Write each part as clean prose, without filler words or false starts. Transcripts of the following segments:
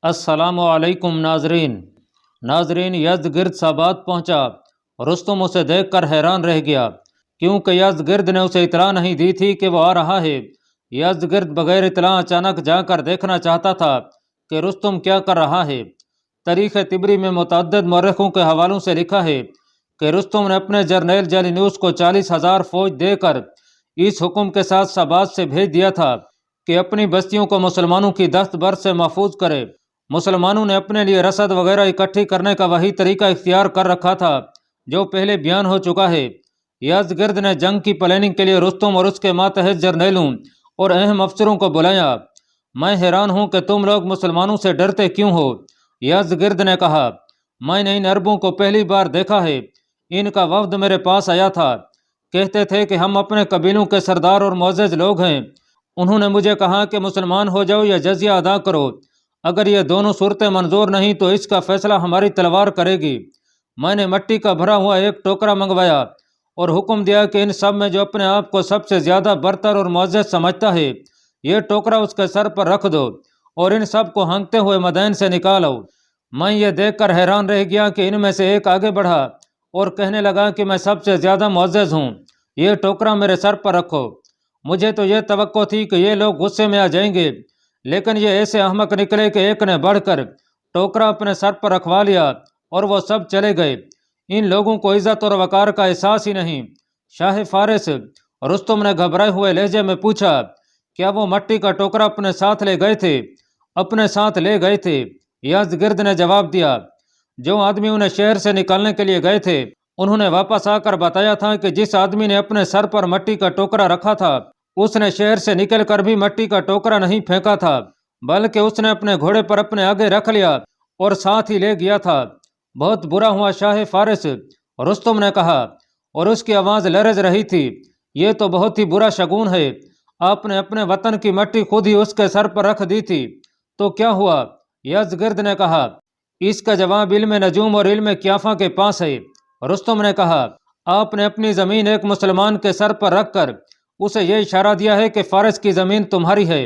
अस्सलाम वालेकुम नाजरीन यज़्दगिर्द साबात पहुंचा। रुस्तम उसे देखकर हैरान रह गया, क्योंकि यज़्दगिर्द ने उसे इतला नहीं दी थी कि वो आ रहा है। यज़्दगिर्द बगैर इतला अचानक जाकर देखना चाहता था कि रुस्तम क्या कर रहा है। तारीख़ तिबरी में मुतअद्दिद मौरखों के हवालों से लिखा है कि रुस्तम ने अपने जर्नैल जालिनूस को 40,000 फौज देकर इस हुक्म के साथ साबात से भेज दिया था कि अपनी बस्तियों को मुसलमानों की दस्तबर्द से महफूज करे। मुसलमानों ने अपने लिए रसद वगैरह इकट्ठी करने का वही तरीका इख्तियार कर रखा था जो पहले बयान हो चुका है। यज़्दगिर्द ने जंग की प्लानिंग के लिए रुस्तम और उसके मातहत जर्नैलों और अहम अफसरों को बुलाया। मैं हैरान हूँ कि तुम लोग मुसलमानों से डरते क्यों हो? यज़्दगिर्द ने कहा, मैंने इन अरबों को पहली बार देखा है। इनका वफ्द मेरे पास आया था, कहते थे कि हम अपने कबीलों के सरदार और मुअज़्ज़ज़ लोग हैं। उन्होंने मुझे कहा कि मुसलमान हो जाओ या जजिया अदा करो। अगर ये दोनों सूरतें मंजूर नहीं तो इसका फैसला हमारी तलवार करेगी। मैंने मिट्टी का भरा हुआ एक टोकरा मंगवाया और हुक्म दिया कि इन सब में जो अपने आप को सबसे ज़्यादा बरतर और मुअज़्ज़ज़ समझता है, ये टोकरा उसके सर पर रख दो और इन सब को हाँकते हुए मदैन से निकालो। मैं ये देखकर हैरान रह गया कि इनमें से एक आगे बढ़ा और कहने लगा कि मैं सबसे ज़्यादा मुअज़्ज़ज़ हूँ, ये टोकरा मेरे सर पर रखो। मुझे तो ये तवक्को थी कि ये लोग गुस्से में आ जाएंगे, लेकिन ये ऐसे अहमक निकले कि एक ने बढ़कर टोकरा अपने सर पर रखवा लिया और वो सब चले गए। इन लोगों को इज्जत और वकार का एहसास ही नहीं। शाह फारिस, रुस्तम ने घबराए हुए लहजे में पूछा, क्या वो मिट्टी का टोकरा अपने साथ ले गए थे? अपने साथ ले गए थे, यज़्दगिर्द ने जवाब दिया। जो आदमी उन्हें शहर से निकालने के लिए गए थे, उन्होंने वापस आकर बताया था कि जिस आदमी ने अपने सर पर मिट्टी का टोकरा रखा था, उसने शहर से निकलकर भी मिट्टी का टोकरा नहीं फेंका था, बल्कि उसने अपने घोड़े पर अपने आगे रख लिया और साथ ही ले गया था। बहुत बुरा हुआ शाह फारिस, रुस्तम ने कहा, और उसकी आवाज़ लरज रही थी। ये तो बहुत ही बुरा शगुन है। आपने अपने वतन की मिट्टी खुद ही उसके सर पर रख दी थी, तो क्या हुआ? यज़्दगिर्द ने कहा, इसका जवाब इल्म नजूम और इल्म क्याफा के पास है। रुस्तम ने कहा, आपने अपनी ज़मीन एक मुसलमान के सर पर रख कर उसे यह इशारा दिया है कि फारिस की ज़मीन तुम्हारी है।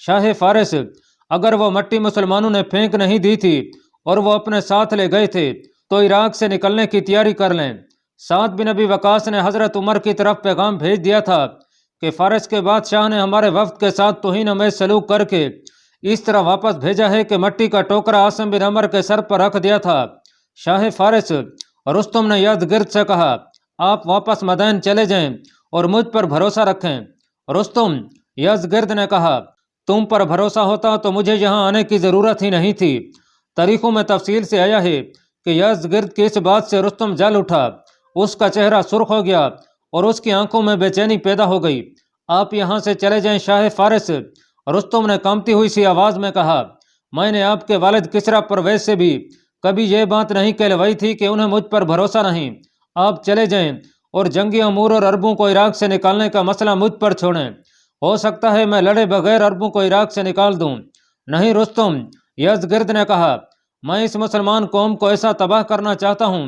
शाह फारिस, अगर वो मिट्टी मुसलमानों ने फेंक नहीं दी थी और वो अपने साथ ले गए थे, तो इराक से निकलने की तैयारी कर लें। साद बिन अबी वकास ने हज़रत उमर की तरफ पैगाम भेज दिया था कि फारिस के बादशाह ने हमारे वफ्द के साथ तौहीन-आमेज़ सलूक करके इस तरह वापस भेजा है कि मिट्टी का टोकरा आसिम बिन अमर के सर पर रख दिया था। शाह फारिस, रुस्तम ने यज़्दगिर्द से कहा, आप वापस मदैन चले जाएं और मुझ पर भरोसा रखें। रुस्तम, यज़्दगिर्द ने कहा, तुम पर भरोसा होता तो मुझे यहाँ आने की ज़रूरत ही नहीं थी। तारीखों में तफसील से आया है कि यज़्दगिर्द की इस बात से रुस्तम जल उठा, उसका चेहरा सुर्ख हो गया और उसकी आंखों में बेचैनी पैदा हो गई। आप यहाँ से चले जाएं शाह फारिस, रुस्तम ने कांपती हुई सी आवाज़ में कहा, मैंने आपके वालिद किसरा परवेज से भी कभी ये बात नहीं कहलवाई थी कि उन्हें मुझ पर भरोसा नहीं। आप चले जाएं और जंगी अमूर और अरबों को इराक से निकालने का मसला मुझ पर छोड़ें। हो सकता है मैं लड़े बगैर अरबों को इराक से निकाल दूं। नहीं रुस्तम, यज़्दगिर्द ने कहा, मैं इस मुसलमान कौम को ऐसा तबाह करना चाहता हूं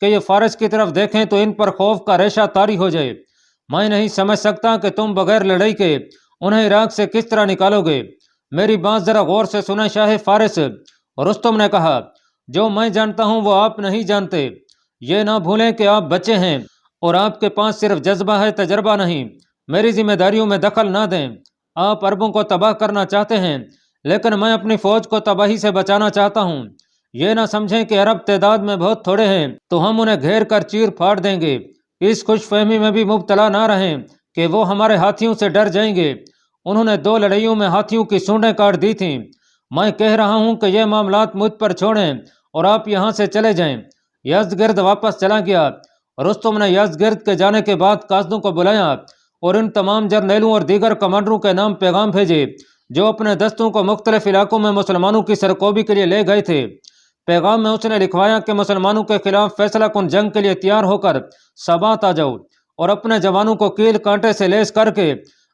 कि ये फारिस की तरफ देखें तो इन पर खौफ का रेशा तारी हो जाए। मैं नहीं समझ सकता कि तुम बगैर लड़ाई के उन्हें इराक से किस तरह निकालोगे। मेरी बात जरा गौर से सुने शाह फारिस, रुस्तम ने कहा, जो मैं जानता हूँ वो आप नहीं जानते। ये ना भूलें कि आप बच्चे हैं और आपके पास सिर्फ जज्बा है, तजर्बा नहीं। मेरी जिम्मेदारियों में दखल ना दें। आप अरबों को तबाह करना चाहते हैं, लेकिन मैं अपनी फौज को तबाही से बचाना चाहता हूँ। ये ना समझें कि अरब तादाद में बहुत थोड़े हैं तो हम उन्हें घेर कर चीर फाड़ देंगे। इस खुशफहमी में भी मुब्तला ना रहें कि वो हमारे हाथियों से डर जाएंगे। उन्होंने 2 लड़ाइयों में हाथियों की सूंडें काट दी थीं। मैं कह रहा हूँ कि यह मामलात मुझ पर छोड़ें और आप यहाँ से चले जाएं। यज़्दगिर्द वापस चला गया। रुस्तम ने यज़्दगिर्द के जाने के बाद कासदों को बुलाया और इन तमाम जर्नैलों और दीगर कमांडरों के नाम पैगाम भेजे जो अपने दस्तों को मुख्तलिफ इलाकों में मुसलमानों की सरकोबी के लिए ले गए थे। पैगाम में उसने लिखवाया कि मुसलमानों के खिलाफ फैसला कुन जंग के लिए तैयार होकर साबात आ जाओ और अपने जवानों को कील कांटे से लेस करके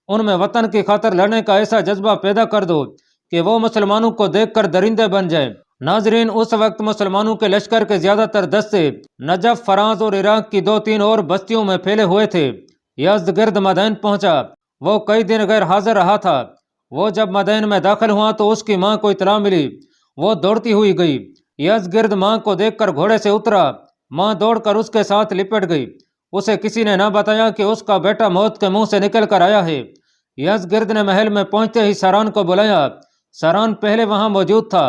उनमें वतन की खातर लड़ने का ऐसा जज्बा पैदा कर दो कि वो मुसलमानों को देखकर दरिंदे बन जाए। नाजरीन, उस वक्त मुसलमानों के लश्कर के ज्यादातर दस्ते नजफ, फराज और इराक की 2-3 और बस्तियों में फैले हुए थे। यज़्दगिर्द मदैन पहुंचा। वो कई दिन गैर हाजिर रहा था। वो जब मदैन में दाखिल हुआ तो उसकी माँ को इतला मिली। वो दौड़ती हुई गई। यजगिर्द माँ को देखकर घोड़े से उतरा। माँ दौड़कर उसके साथ लिपट गई। उसे किसी ने न बताया कि उसका बेटा मौत के मुंह से निकल कर आया है। यजगिर्द ने महल में पहुंचते ही सरान को बुलाया। सरान पहले वहां मौजूद था।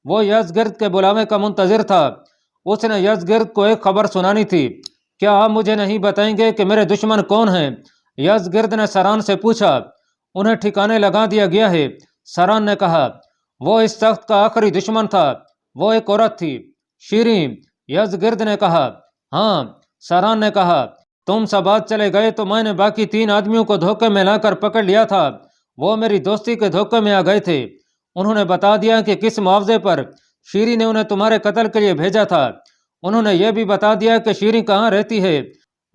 वो यजगिर्द के बुलावे का मुंतजिर था। उसने यजगिर्द को एक खबर सुनानी थी। क्या आप मुझे नहीं बताएंगे कि मेरे दुश्मन कौन हैं? यजगिर्द ने सरान से पूछा। उन्हें ठिकाने लगा दिया गया है, सरान ने कहा। वो इस तख्त का आखिरी दुश्मन था। वो एक औरत थी, शीरीं। यजगिर्द ने कहा। हाँ, सरान ने कहा। तुम सबात चले गए तो मैंने बाकी 3 आदमियों को धोखे में लाकर पकड़ लिया था। वो मेरी दोस्ती के धोखे में आ गए थे। उन्होंने बता दिया कि किस मुआवजे पर शीरीं ने उन्हें तुम्हारे कत्ल के लिए भेजा था। उन्होंने यह भी बता दिया कि शीरीं कहाँ रहती है।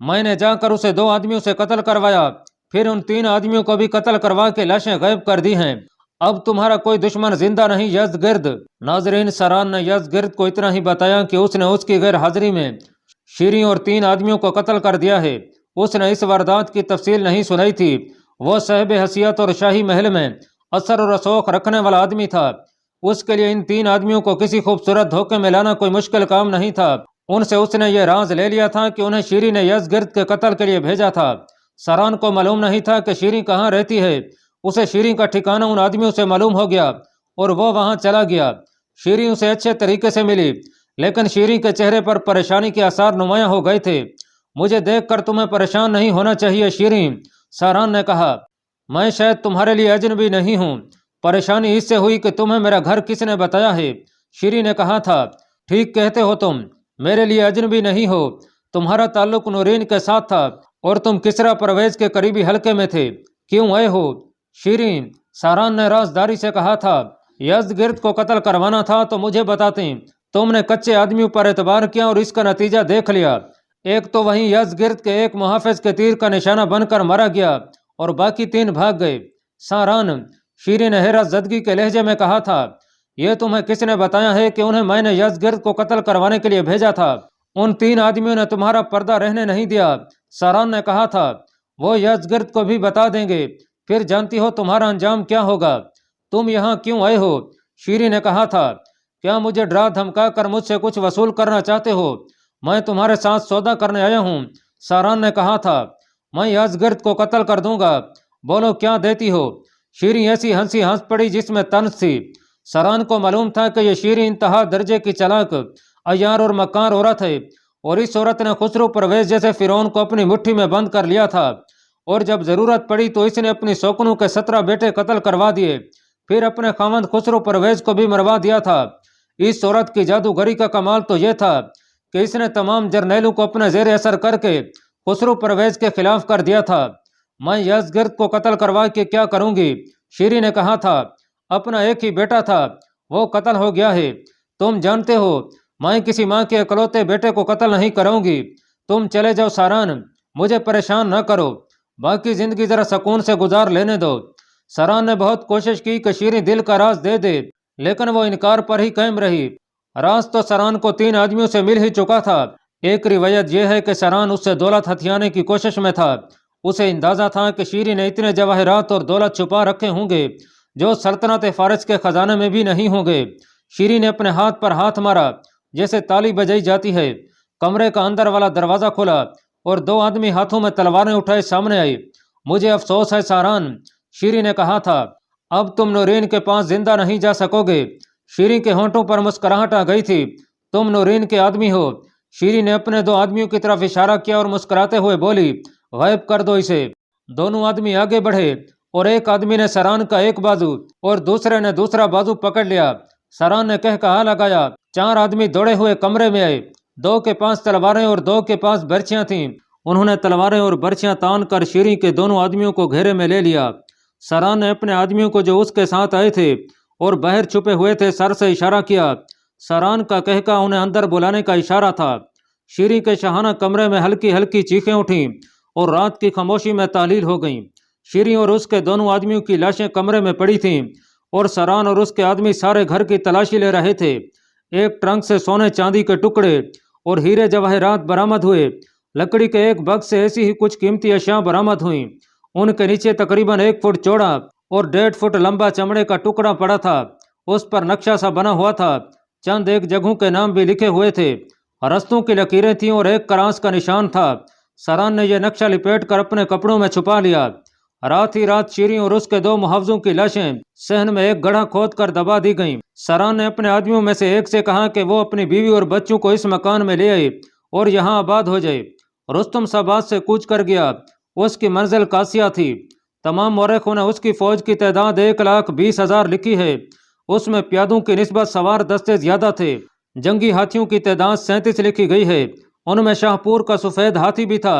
मैंने जाकर उसे 2 आदमियों से कत्ल करवाया, फिर उन 3 आदमियों को भी कत्ल करवा के लाशें गायब कर दी हैं। अब तुम्हारा कोई दुश्मन जिंदा नहीं यजगिर्द। नाजरीन, सरान ने यजगिर्द को इतना ही बताया कि उसने उसकी गैर हाजिरी में शीरीं और 3 आदमियों को कत्ल कर दिया है। उसने इस वारदात की तफसील नहीं सुनाई थी। वो साहिब हसीयत और शाही महल में असर और रसौख रखने वाला आदमी था। उसके लिए इन 3 आदमियों को किसी खूबसूरत धोखे में लाना कोई मुश्किल काम नहीं था। उनसे उसने ये राज ले लिया था कि उन्हें शीरीं ने यजगिर्द के कत्ल के लिए भेजा था। सरान को मालूम नहीं था कि शीरीं कहाँ रहती है। उसे शीरीं का ठिकाना उन आदमियों से मालूम हो गया और वो वहां चला गया। शीरीं उसे अच्छे तरीके से मिली, लेकिन शीरीं के चेहरे पर परेशानी के आसार नुमायां हो गए थे। मुझे देखकर तुम्हें परेशान नहीं होना चाहिए शीरीं, सरान ने कहा। मैं शायद तुम्हारे लिए अजनबी नहीं हूँ। परेशानी इससे हुई कि तुम्हें मेरा घर किसने बताया है। शीरीं ने कहा था। ठीक कहते हो तुम, मेरे लिए अजनबी नहीं हो। तुम्हारा ताल्लुक नूरीन के साथ था और तुम किसरा परवेज के करीबी हल्के में थे। क्यों आए हो शीरीं? सरान ने राजदारी से कहा था। यजगिर्द को कत्ल करवाना था तो मुझे बताते। तुमने कच्चे आदमियों पर एतबार किया और इसका नतीजा देख लिया। एक तो वहीं यजगिर्द के एक मुहाफिज के तीर का निशाना बनकर मारा गया और बाकी 3 भाग गए। सरान, शीरीं ने हैरत ज़दगी के लहजे में कहा था। यह तुम्हें किसने बताया है कि उन्हें मैंने यजगिर्द को कत्ल करवाने के लिए भेजा था? उन 3 आदमियों ने तुम्हारा पर्दा रहने नहीं दिया, सरान ने कहा था। वो यजगिर्द को भी बता देंगे, फिर जानती हो तुम्हारा अंजाम क्या होगा। तुम यहाँ क्यों आए हो? शीरीं ने कहा था। क्या मुझे डरा धमका कर मुझसे कुछ वसूल करना चाहते हो? मैं तुम्हारे साथ सौदा करने आया हूँ, सरान ने कहा था। मैं यजगिर्द को कत्ल कर दूंगा। बोलो क्या देती हो? शीरीं ऐसी हंसी हंस पड़ी जिसमें तंज थी। सरान को मालूम था कि यह शीरीं इंतहा दर्जे की चालाक, अय्यार और मक्कार औरत है और इस औरत ने खुसरो परवेज जैसे फिरौन को अपनी मुट्ठी में बंद कर लिया था और जब जरूरत पड़ी तो इसने अपनी शौकनों के 17 बेटे कत्ल करवा दिए, फिर अपने खामंद खुसरो परवेज को भी मरवा दिया था। इस औरत की जादूगरी का कमाल तो यह था कि इसने तमाम जर्नैलों को अपने जेर असर करके खुसरो परवेज के खिलाफ कर दिया था। मैं यजगिर्द को कत्ल करवा के क्या करूंगी? शीरीं ने कहा था। अपना एक ही बेटा था, वो कत्ल हो गया है। तुम जानते हो मैं किसी माँ के इकलौते बेटे को कत्ल नहीं करूंगी। तुम चले जाओ सरान, मुझे परेशान न करो। बाकी जिंदगी जरा सुकून से गुजार लेने दो। सरान ने बहुत कोशिश की कि शीरीं दिल का राज दे दे, लेकिन वो इनकार पर ही कायम रही। राज तो सरान को 3 आदमियों से मिल ही चुका था। एक रिवायत यह है कि सरान उससे दौलत हथियाने की कोशिश में था। उसे अंदाजा था कि शीरीं ने इतने जवाहरात और दौलत छुपा रखे होंगे जो सल्तनत फारस के खजाने में भी नहीं होंगे। शीरीं ने अपने हाथ पर हाथ मारा जैसे ताली बजाई जाती है। कमरे का अंदर वाला दरवाजा खुला और 2 आदमी हाथों में तलवारें उठाए सामने आई। मुझे अफसोस है सरान, शीरीं ने कहा था, अब तुम नूरीन के पास जिंदा नहीं जा सकोगे। शीरीं के होंठों पर मुस्कुराहट आ गई थी। तुम नूरीन के आदमी हो। शीरीं ने अपने 2 आदमियों की तरफ इशारा किया और मुस्कुराते हुए बोली, गायब कर दो इसे। दोनों आदमी आगे बढ़े और एक आदमी ने सरान का एक बाजू और दूसरे ने दूसरा बाजू पकड़ लिया। सरान ने कह कहा लगाया। 4 आदमी दौड़े हुए कमरे में आए। 2 के पास तलवारें और 2 के पास बर्छियां थीं। उन्होंने तलवारें और बर्छियां तान कर शीरीं के दोनों आदमियों को घेरे में ले लिया। सरान ने अपने आदमियों को जो उसके साथ आए थे और बाहर छुपे हुए थे सर से इशारा किया। सरान का कहका उन्हें अंदर बुलाने का इशारा था। शीरीं के शाहाना कमरे में हल्की हल्की चीखें उठीं और रात की खामोशी में तालील हो गईं। शीरीं और उसके दोनों आदमियों की लाशें कमरे में पड़ी थीं और सरान और उसके आदमी सारे घर की तलाशी ले रहे थे। एक ट्रंक से सोने चांदी के टुकड़े और हीरे जवाहरात बरामद हुए। लकड़ी के एक बक्स से ऐसी ही कुछ कीमती अशियां बरामद हुईं। उनके नीचे तकरीबन 1 फुट चौड़ा और 1.5 फुट लंबा चमड़े का टुकड़ा पड़ा था उस पर नक्शा सा बना हुआ था। चंद एक जगहों के नाम भी लिखे हुए थे। रस्तों की लकीरें थीं और एक क्रास का निशान था। सरान ने यह नक्शा लिपेट कर अपने कपड़ों में छुपा लिया। रात ही रात शीरी और उसके 2 मुहावजों की लाशें सहन में एक गड्ढा खोद कर दबा दी गईं। सरान ने अपने आदमियों में से एक से कहा कि वो अपनी बीवी और बच्चों को इस मकान में ले आए और यहाँ आबाद हो जाए। रुस्तम साबाद से कूच कर गया। उसकी मंजिल कासिया थी। तमाम मौरखों ने उसकी फौज की तादाद 1,20,000 लिखी है। उसमें प्यादों की निस्बत सवार दस्ते ज्यादा थे। जंगी हाथियों की तादाद 37 लिखी गई है। उनमें शाहपुर का सफेद हाथी भी था।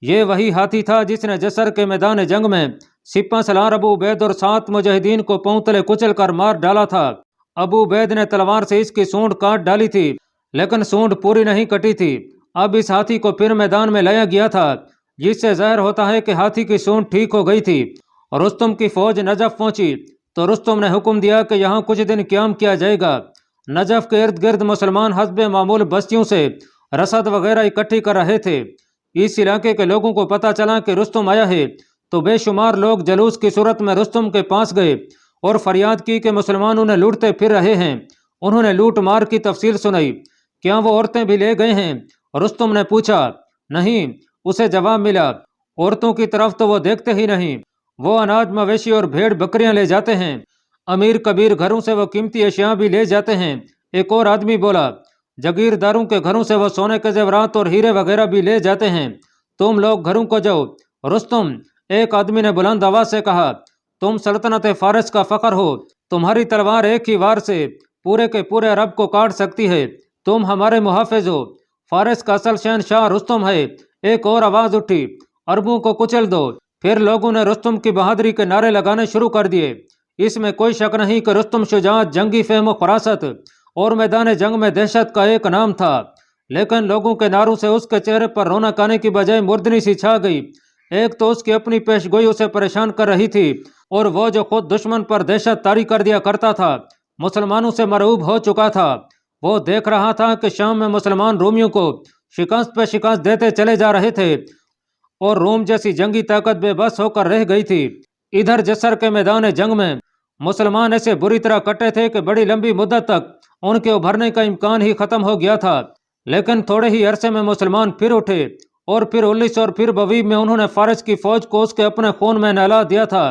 ये वही हाथी था जिसने जसर के मैदान जंग में सिपा सलार अबू उबैद और 7 मुजाहिदीन को पौंतले कुचल कर मार डाला था। अबू उबैद ने तलवार से इसकी सूंड काट डाली थी, लेकिन सूंड पूरी नहीं कटी थी। अब इस हाथी को फिर मैदान में लाया गया था, जिससे जाहिर होता है कि हाथी की सूंड ठीक हो गई थी। रुस्तम की फौज नजफ पहुंची तो रुस्तम ने हुक्म दिया कि यहाँ कुछ दिन क्याम किया जाएगा। नजफ के इर्द गिर्द मुसलमान हस्बे मामूल बस्तियों से रसद वगैरह इकट्ठी कर रहे थे। इस इलाके के लोगों को पता चला कि रुस्तम आया है तो बेशुमार लोग जलूस की सूरत में रुस्तम के पास गए और फरियाद की कि मुसलमान उन्हें लूटते फिर रहे हैं। उन्होंने लूट मार की तफसील सुनाई। क्या वो औरतें भी ले गए हैं? रुस्तम ने पूछा। नहीं, उसे जवाब मिला। औरतों की तरफ तो वो देखते ही नहीं। वो अनाज मवेशी और भेड़ बकरियां ले जाते हैं। अमीर कबीर घरों से वो कीमती अशिया भी ले जाते हैं। एक और आदमी बोला। जागीरदारों के घरों से वो सोने के जेवरात और हीरे वगैरह भी ले जाते हैं। तुम लोग घरों को जाओ। रुस्तम, एक आदमी ने बुलंद आवाज से कहा, तुम सल्तनत फारस का फखर हो। तुम्हारी तलवार एक ही वार से पूरे के पूरे अरब को काट सकती है। तुम हमारे मुहाफिज हो। फारस का असल शहनशाह रुस्तम है। एक और आवाज उठी, अरबों को कुचल दो। फिर लोगों ने रुस्तम की बहादुरी के नारे लगाने शुरू कर दिए। इसमें कोई शक नहीं कि रुस्तम शुजाअत, जंगी फहम, फरासत और मैदान जंग में दहशत का एक नाम था। लेकिन लोगों के नारों से उसके चेहरे पर रौनक आने की बजाय मुर्दनी सी छा गई। एक तो उसकी अपनी पेशगोई उसे परेशान कर रही थी, और वो जो खुद दुश्मन पर दहशत तारी कर दिया करता था, मुसलमानों से मरऊब हो चुका था। वो देख रहा था कि शाम में मुसलमान रोमियों को शिकस्त पे शिकस्त देते चले जा रहे थे और रोम जैसी जंगी ताकत बेबस होकर रह गई थी। इधर जसर के मैदान जंग में मुसलमान ऐसे बुरी तरह कटे थे कि बड़ी लंबी मुद्दत तक उनके उभरने का इम्कान ही खत्म हो गया था। लेकिन थोड़े ही अरसे में मुसलमान फिर उठे और फिर 19 और फिर बवीब में उन्होंने फारस की फौज को उसके अपने खून में नहला दिया था।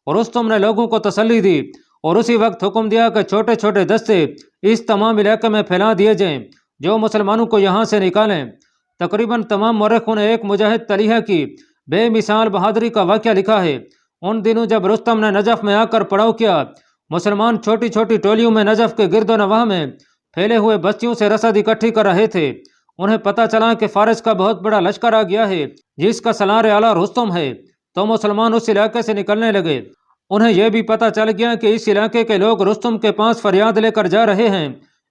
और रुस्तम ने लोगों को तसल्ली दी और उसी वक्त हुक्म दिया कि छोटे छोटे दस्ते इस तमाम इलाके में फैला दिए जाएं जो मुसलमानों को यहाँ से निकालें। तकरीबन तमाम मौरखों ने एक मुजाहिद तलीहा की बेमिसाल बहादुरी का वाक़या लिखा है। उन दिनों जब रुस्तम ने नजफ में आकर पड़ाव किया, मुसलमान छोटी छोटी टोलियों में नजफ के गिरदो नवाह में फैले हुए बस्तियों से रसद इकट्ठी कर रहे थे। उन्हें पता चला कि फारस का बहुत बड़ा लश्कर आ गया है जिसका सलार आला रुस्तम है, तो मुसलमान उस इलाके से निकलने लगे। उन्हें यह भी पता चल गया कि इस इलाके के लोग रुस्तम के पास फरियाद लेकर जा रहे हैं।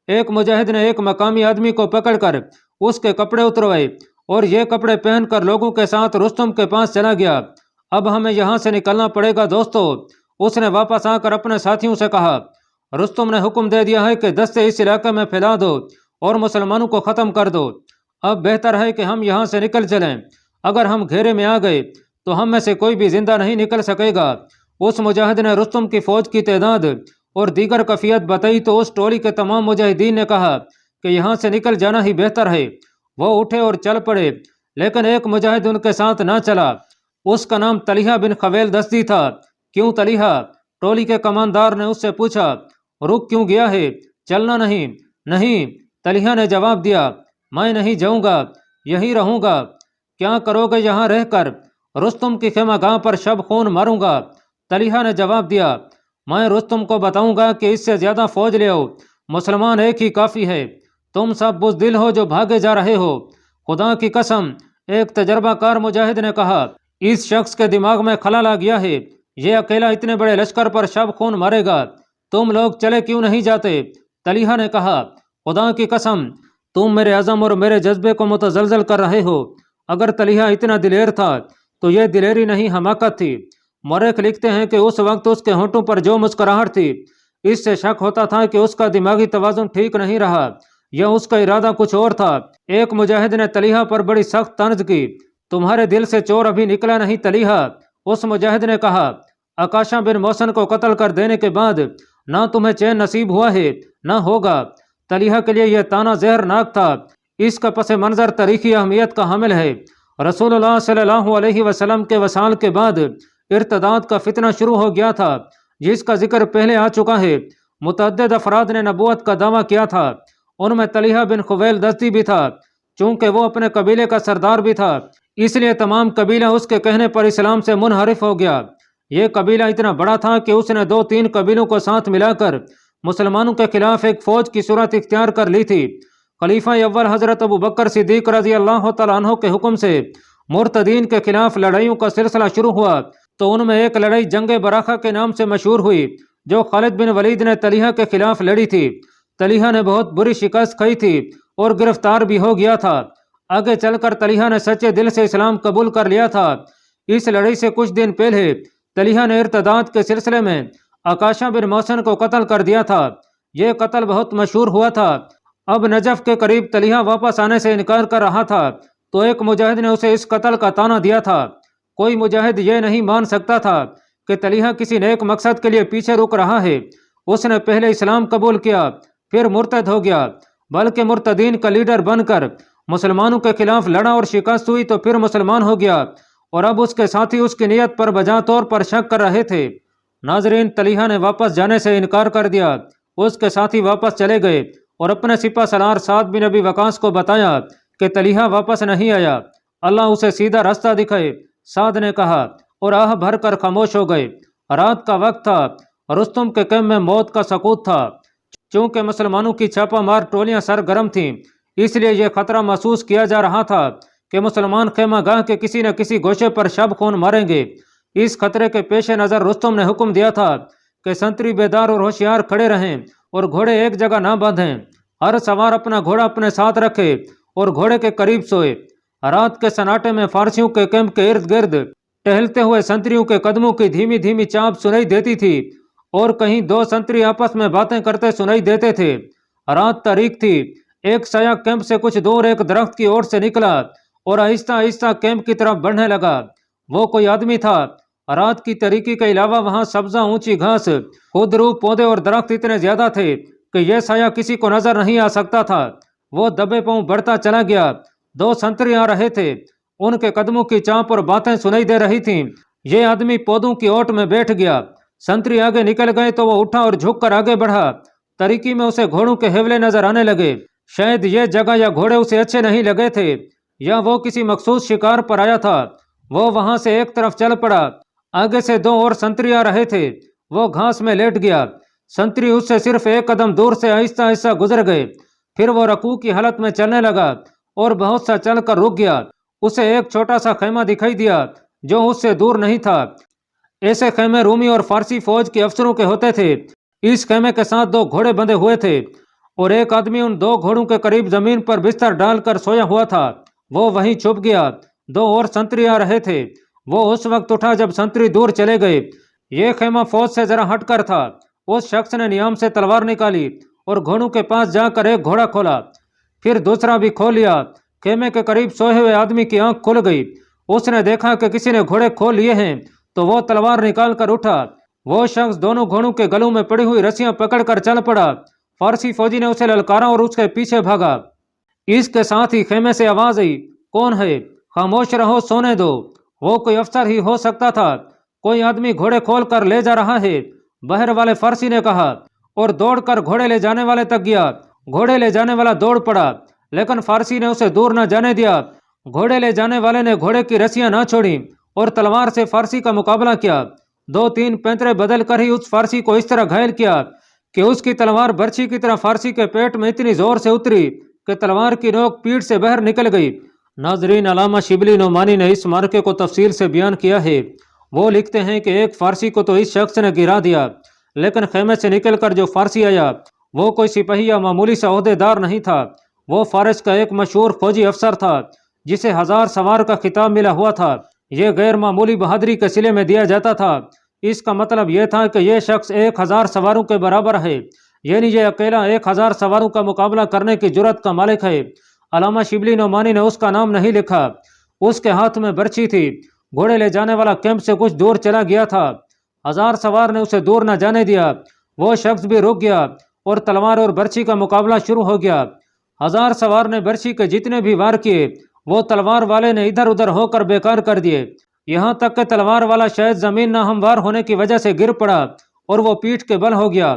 एक मुजाहिद ने एक मकामी आदमी को पकड़कर उसके कपड़े उतरवाए और ये कपड़े पहनकर लोगों के साथ रुस्तम के पास चला गया। अब हमें यहाँ से निकलना पड़ेगा दोस्तों, उसने वापस आकर अपने साथियों से कहा। रुस्तम ने हुक्म दे दिया है कि दस्ते इस इलाके में फैला दो और मुसलमानों को ख़त्म कर दो। अब बेहतर है कि हम यहाँ से निकल चलें। अगर हम घेरे में आ गए तो हम में से कोई भी जिंदा नहीं निकल सकेगा। उस मुजाहिद ने रुस्तम की फौज की तादाद और दीगर कफियत बताई तो उस टोली के तमाम मुजाहिदीन ने कहा कि यहाँ से निकल जाना ही बेहतर है। वो उठे और चल पड़े, लेकिन एक मुजाहिद उनके साथ ना चला। उसका नाम तलीहा बिन खवेल दस्ती था। क्यों तलीहा? टोली के कमानदार ने उससे पूछा। रुक क्यों गया है? चलना नहीं? नहीं, तलीहा ने जवाब दिया, मैं नहीं जाऊंगा, यहीं रहूंगा। क्या करोगे यहाँ रहकर? रुस्तम की खेमागाह पर शब खून मारूंगा। तलीहा ने जवाब दिया, मैं रुस्तम को बताऊंगा कि इससे ज्यादा फौज ले आओ, मुसलमान एक ही काफी है। तुम सब बुज़दिल हो जो भागे जा रहे हो। खुदा की कसम, एक तजर्बाकार मुजाहिद ने कहा, इस शख्स के दिमाग में खलल आ गया है। ये अकेला इतने बड़े लश्कर पर शब खून मारेगा। तुम लोग चले क्यों नहीं जाते? तलीहा ने कहा, खुदा की कसम, तुम मेरे अज़म और मेरे जज्बे को मुतज़लज़ल कर रहे हो। अगर तलीहा इतना दिलेर था तो यह दिलेरी नहीं, हमाकत थी। मौरख लिखते हैं कि उस वक्त उसके होंठों पर जो मुस्कुराहट थी, इससे शक होता था कि उसका दिमागी तवाज़ुन ठीक नहीं रहा या उसका इरादा कुछ और था। एक मुजाहिद ने तलीहा पर बड़ी सख्त तंज की, तुम्हारे दिल से चोर अभी निकला नहीं तलीहा। उस मुजाहिद ने कहा, अकाशा बिन मौसन को कत्ल कर देने के बाद نہ تمہیں چین نصیب ہوا ہے نہ ہوگا۔ طلحہ کے لیے یہ تانا زہرناک تھا، اس کا پس منظر تاریخی اہمیت کا حامل ہے۔ رسول اللہ صلی اللہ علیہ وسلم کے وصال کے بعد ارتداد کا فتنہ شروع ہو گیا تھا، جس کا ذکر پہلے آ چکا ہے۔ متعدد افراد نے نبوت کا دعویٰ کیا تھا، ان میں طلحہ بن خویلد بھی تھا۔ چونکہ وہ اپنے قبیلے کا سردار بھی تھا، اس لیے تمام قبیلہ اس کے کہنے پر اسلام سے منحرف ہو گیا۔ یہ قبیلہ اتنا بڑا تھا کہ اس نے 2-3 قبیلوں کو ساتھ ملا کر مسلمانوں کے خلاف ایک فوج کی صورت اختیار کر لی تھی۔ خلیفہ اول حضرت ابو بکر صدیق رضی اللہ تعالیٰ عنہ کے حکم سے مرتدین کے خلاف لڑائیوں کا سلسلہ شروع ہوا، تو ان میں ایک لڑائی جنگ براخہ کے نام سے مشہور ہوئی، جو خالد بن ولید نے طلحہ کے خلاف لڑی تھی۔ طلحہ نے بہت بری شکست کھائی تھی اور گرفتار بھی ہو گیا تھا۔ آگے چل کر طلحہ نے سچے دل سے اسلام قبول کر لیا تھا۔ اس لڑائی سے کچھ دن پہلے طلحہ نے ارتداد کے سلسلے میں عکاشہ بن محسن کو قتل کر دیا تھا۔ یہ قتل بہت مشہور ہوا تھا۔ اب نجف کے قریب طلحہ واپس آنے سے انکار کر رہا تھا، تو ایک مجاہد نے اسے اس قتل کا طعنہ دیا تھا۔ کوئی مجاہد یہ نہیں مان سکتا تھا کہ طلحہ کسی نیک مقصد کے لیے پیچھے رک رہا ہے۔ اس نے پہلے اسلام قبول کیا، پھر مرتد ہو گیا، بلکہ مرتدین کا لیڈر بن کر مسلمانوں کے خلاف لڑا اور شکست ہوئی تو پھر مسلمان ہو گیا، اور اب اس کے ساتھی اس کی نیت پر بجا طور پر شک کر رہے تھے۔ ناظرین، طلحہ نے واپس جانے سے انکار کر دیا۔ اس کے ساتھی واپس چلے گئے اور اپنے سپہ سالار سعد بن ابی وقاص کو بتایا کہ طلحہ واپس نہیں آیا، اللہ اسے سیدھا راستہ دکھائے۔ سعد نے کہا اور آہ بھر کر خاموش ہو گئے۔ رات کا وقت تھا، رستم کے کیمپ میں موت کا سکوت تھا۔ چونکہ مسلمانوں کی چھاپہ مار ٹولیاں سرگرم تھیں، اس لیے یہ خطرہ محسوس کیا جا رہا تھا کہ مسلمان خیمہ گاہ کے کسی نہ کسی گوشے پر شب خون ماریں گے۔ اس خطرے کے پیش نظر رستم نے حکم دیا تھا کہ سنتری بیدار اور ہوشیار کھڑے رہیں اور گھوڑے ایک جگہ نہ باندھیں۔ ہر سوار اپنا گھوڑا اپنے ساتھ رکھے اور گھوڑے کے قریب سوئے۔ رات کے سناٹے میں فارسیوں کے کیمپ کے ارد گرد ٹہلتے ہوئے سنتریوں کے قدموں کی دھیمی دھیمی چانپ سنائی دیتی تھی، اور کہیں 2 سنتری آپس میں باتیں کرتے سنائی دیتے تھے۔ رات تاریک تھی۔ ایک سایہ کیمپ سے کچھ دور ایک درخت کی اوٹ سے نکلا اور آہستہ آہستہ کیمپ کی طرف بڑھنے لگا۔ وہ کوئی آدمی تھا۔ رات کی تاریکی کے علاوہ وہاں سبزہ اونچی گھاس، خودرو پودے اور درخت اتنے زیادہ تھے کہ یہ سایہ کسی کو نظر نہیں آ سکتا تھا۔ وہ دبے پاؤں بڑھتا چلا گیا۔ 2 سنتری آ رہے تھے، ان کے قدموں کی چانپ اور باتیں سنائی دے رہی تھیں۔ یہ آدمی پودوں کی اوٹ میں بیٹھ گیا۔ سنتری آگے نکل گئے تو وہ اٹھا اور جھک کر آگے بڑھا۔ تاریکی میں اسے گھوڑوں کے حوالے نظر آنے لگے۔ شاید یہ جگہ یا گھوڑے اسے اچھے نہیں لگے تھے، یا وہ کسی مخصوص شکار پر آیا تھا۔ وہ وہاں سے ایک طرف چل پڑا۔ آگے سے 2 اور سنتری آ رہے تھے۔ وہ گھاس میں لیٹ گیا۔ سنتری اس سے صرف 1 قدم دور سے آہستہ آہستہ گزر گئے۔ پھر وہ رکوع کی حالت میں چلنے لگا اور بہت سا چل کر رک گیا۔ اسے ایک چھوٹا سا خیمہ دکھائی دیا جو اس سے دور نہیں تھا۔ ایسے خیمے رومی اور فارسی فوج کے افسروں کے ہوتے تھے۔ اس خیمے کے ساتھ 2 گھوڑے بندھے ہوئے تھے اور ایک آدمی ان 2 گھوڑوں کے قریب زمین پر بستر ڈال کر سویا ہوا تھا۔ وہ وہیں چھپ گیا۔ 2 اور سنتری آ رہے تھے۔ وہ اس وقت اٹھا جب سنتری دور چلے گئے۔ یہ خیمہ فوج سے ذرا ہٹ کر تھا۔ اس شخص نے نیام سے تلوار نکالی اور گھوڑوں کے پاس جا کر ایک گھوڑا کھولا، پھر دوسرا بھی کھول لیا۔ خیمے کے قریب سوئے ہوئے آدمی کی آنکھ کھل گئی۔ اس نے دیکھا کہ کسی نے گھوڑے کھول لیے ہیں، تو وہ تلوار نکال کر اٹھا۔ وہ شخص دونوں گھوڑوں کے گلوں میں پڑی ہوئی رسیاں پکڑ کر چل پڑا۔ فارسی فوجی نے اسے للکارا اور اس کے پیچھے بھاگا۔ اس کے ساتھ ہی خیمے سے آواز آئی، کون ہے؟ خاموش رہو، سونے دو۔ وہ کوئی افسر ہی ہو سکتا تھا۔ کوئی آدمی گھوڑے کھول کر لے جا رہا ہے، باہر والے فارسی نے کہا، اور دوڑ کر گھوڑے لے جانے والے تک گیا۔ گھوڑے لے جانے والا دوڑ پڑا، لیکن فارسی نے اسے دور نہ جانے دیا۔ گھوڑے لے جانے والے نے گھوڑے کی رسیاں نہ چھوڑیں اور تلوار سے فارسی کا مقابلہ کیا۔ 2-3 پینترے بدل کر ہی اس فارسی کو اس طرح گھائل کیا کہ اس کی تلوار برچھی کی طرح فارسی کے پیٹ میں اتنی زور سے اتری کہ تلوار کی نوک پیٹھ سے باہر نکل گئی۔ ناظرین، علامہ شبلی نعمانی نے اس معرکے کو تفصیل سے بیان کیا ہے۔ وہ لکھتے ہیں کہ ایک فارسی کو تو اس شخص نے گرا دیا، لیکن خیمے سے نکل کر جو فارسی آیا وہ کوئی سپاہی یا معمولی سا عہدے دار نہیں تھا۔ وہ فارس کا ایک مشہور فوجی افسر تھا جسے 1000 سوار کا خطاب ملا ہوا تھا۔ یہ غیر معمولی بہادری کے صلے میں دیا جاتا تھا۔ اس کا مطلب یہ تھا کہ یہ شخص 1000 سواروں کے برابر ہے، یعنی یہ اکیلا 1000 سواروں کا مقابلہ کرنے کی جرأت کا مالک ہے۔ علامہ شبلی نعمانی نے اس کا نام نہیں لکھا۔ اس کے ہاتھ میں برچھی تھی۔ گھوڑے لے جانے والا کیمپ سے کچھ دور چلا گیا تھا۔ 1000 سوار نے اسے دور نہ جانے دیا۔ وہ شخص بھی رک گیا اور تلوار اور برچھی کا مقابلہ شروع ہو گیا۔ 1000 سوار نے برچھی کے جتنے بھی وار کیے وہ تلوار والے نے ادھر ادھر ہو کر بیکار کر دیے، یہاں تک کہ تلوار والا شاید زمین نہ ہموار ہونے کی وجہ سے گر پڑا اور وہ پیٹھ کے بل ہو گیا۔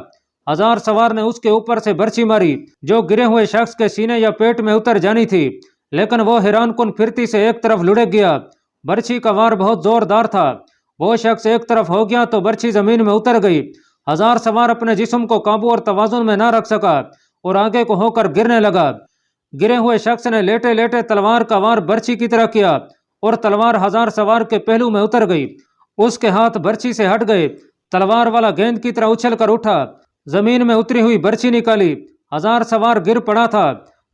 1000 سوار نے اس کے اوپر سے برچھی ماری جو گرے ہوئے شخص کے سینے یا پیٹ میں اتر جانی تھی، لیکن وہ حیران کن پھرتی سے ایک طرف لڑک گیا۔ برچھی کا وار بہت زوردار تھا، وہ شخص ایک طرف ہو گیا تو برچھی زمین میں اتر گئی۔ 1000 سوار اپنے جسم کو قابو اور توازن میں نہ رکھ سکا اور آگے کو ہو کر گرنے لگا۔ گرے ہوئے شخص نے لیٹے لیٹے تلوار کا وار برچھی کی طرح کیا اور تلوار 1000 سوار کے پہلو میں اتر گئی۔ اس کے ہاتھ برچھی سے ہٹ گئے، تلوار والا گیند کی طرح اچھل کر اٹھا، زمین میں اتری ہوئی برچھی نکالی۔ 1000 سوار گر پڑا تھا،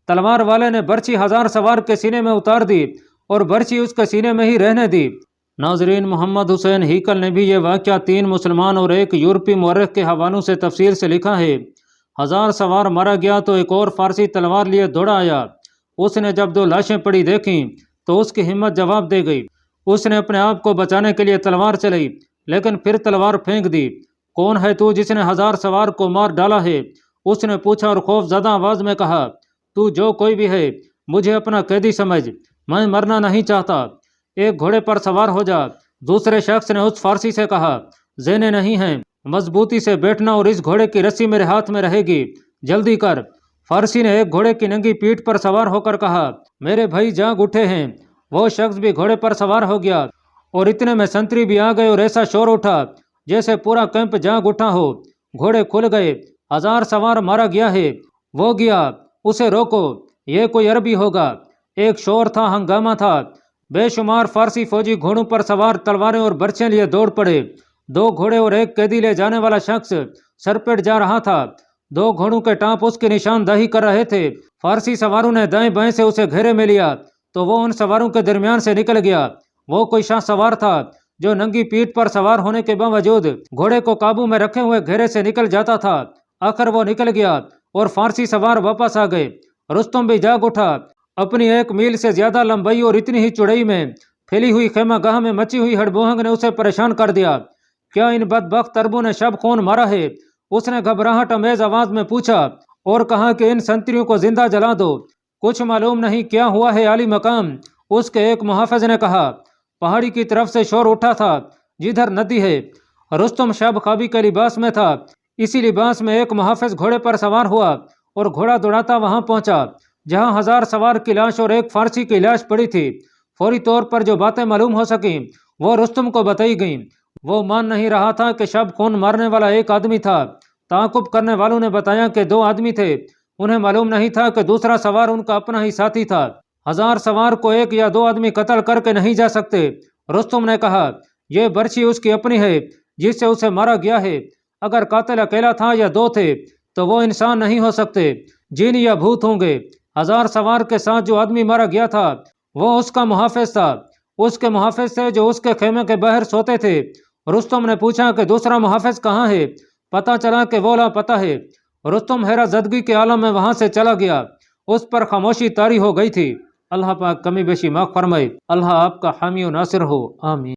تلوار والے نے برچھی 1000 سوار کے سینے میں اتار دی اور برچھی اس کے سینے میں ہی رہنے دی۔ ناظرین، محمد حسین ہیکل نے بھی یہ واقعہ 3 مسلمان اور ایک یورپی مورخ کے حوالوں سے تفصیل سے لکھا ہے۔ 1000 سوار مارا گیا تو ایک اور فارسی تلوار لیے دوڑا آیا، اس نے جب 2 لاشیں پڑی دیکھیں تو اس کی ہمت جواب دے گئی، اس نے اپنے آپ کو بچانے کے لیے تلوار چلائی لیکن پھر تلوار پھینک دی۔ کون ہے تو جس نے 1000 سوار کو مار ڈالا ہے؟ اس نے پوچھا اور خوف زدہ آواز میں کہا، تو جو کوئی بھی ہے مجھے اپنا قیدی سمجھ، میں مرنا نہیں چاہتا، ایک گھوڑے پر سوار ہو جا۔ دوسرے شخص نے اس فارسی سے کہا، زینے نہیں ہیں، مضبوطی سے بیٹھنا اور اس گھوڑے کی رسی میرے ہاتھ میں رہے گی، جلدی کر۔ فارسی نے ایک گھوڑے کی ننگی پیٹھ پر سوار ہو کر کہا، میرے بھائی جاگ اٹھے ہیں۔ وہ شخص بھی گھوڑے پر سوار ہو گیا اور اتنے میں سنتری بھی آ گئے اور ایسا شور اٹھا جیسے پورا کیمپ جاگ اٹھا ہو۔ گھوڑے کھل گئے، 1000 سوار مارا گیا ہے، وہ گیا، اسے روکو، یہ کوئی عربی ہوگا۔ ایک شور تھا، ہنگامہ تھا، بے شمار فارسی فوجی گھوڑوں پر سوار تلواریں اور برچیں لیے دوڑ پڑے۔ 2 گھوڑے اور ایک قیدی لے جانے والا شخص سر پیٹ جا رہا تھا، 2 گھوڑوں کے ٹانپ اس کی نشاندہی کر رہے تھے۔ فارسی سواروں نے دائیں بائیں سے اسے گھیرے میں لیا تو وہ ان سواروں کے درمیان سے نکل گیا۔ وہ کوئی شاہ سوار تھا جو ننگی پیٹھ پر سوار ہونے کے باوجود گھوڑے کو قابو میں رکھے ہوئے گھیرے سے نکل جاتا تھا۔ آخر وہ نکل گیا اور فارسی سوار واپس آ گئے۔ رستم بھی جاگ اٹھا، اپنی 1 میل سے زیادہ لمبائی اور اتنی ہی چوڑائی میں پھیلی ہوئی خیمہ گاہ میں مچی ہوئی ہڑبوہنگ نے اسے پریشان کر دیا۔ کیا ان بدبخت اربوں نے شب خون مارا ہے؟ اس نے گھبراہٹ امیز آواز میں پوچھا اور کہا کہ ان سنتریوں کو زندہ جلا دو، کچھ معلوم نہیں کیا ہوا ہے عالی مقام۔ اس کے ایک محافظ نے کہا، پہاڑی کی طرف سے شور اٹھا تھا جدھر ندی ہے۔ رستم شب خوابی کے لباس میں تھا، اسی لباس میں ایک محافظ گھوڑے پر سوار ہوا اور گھوڑا دوڑاتا وہاں پہنچا جہاں 1000 سوار کی لاش اور ایک فارسی کی لاش پڑی تھی۔ فوری طور پر جو باتیں معلوم ہو سکیں وہ رستم کو بتائی گئیں۔ وہ مان نہیں رہا تھا کہ شب خون مارنے والا ایک آدمی تھا۔ تعاقب کرنے والوں نے بتایا کہ 2 آدمی تھے، انہیں معلوم نہیں تھا کہ دوسرا سوار ان کا اپنا ہی ساتھی تھا۔ 1000 سوار کو 1 یا 2 آدمی قتل کر کے نہیں جا سکتے۔ رستم نے کہا، یہ برچھی اس کی اپنی ہے جس سے اسے مارا گیا ہے، اگر قاتل اکیلا تھا یا 2 تھے تو وہ انسان نہیں ہو سکتے، جن یا بھوت ہوں گے۔ 1000 سوار کے ساتھ جو آدمی مارا گیا تھا وہ اس کا محافظ تھا، اس کے محافظ سے جو اس کے خیمے کے باہر سوتے تھے۔ رستم نے پوچھا کہ دوسرا محافظ کہاں ہے؟ پتہ چلا کہ وہ لاپتہ ہے۔ رستم حیرت زدگی کے عالم میں وہاں سے چلا گیا، اس پر خاموشی طاری ہو گئی تھی۔ اللہ پاک کمی بیشی معاف فرمائے۔ اللہ آپ کا حامی و ناصر ہو، آمین۔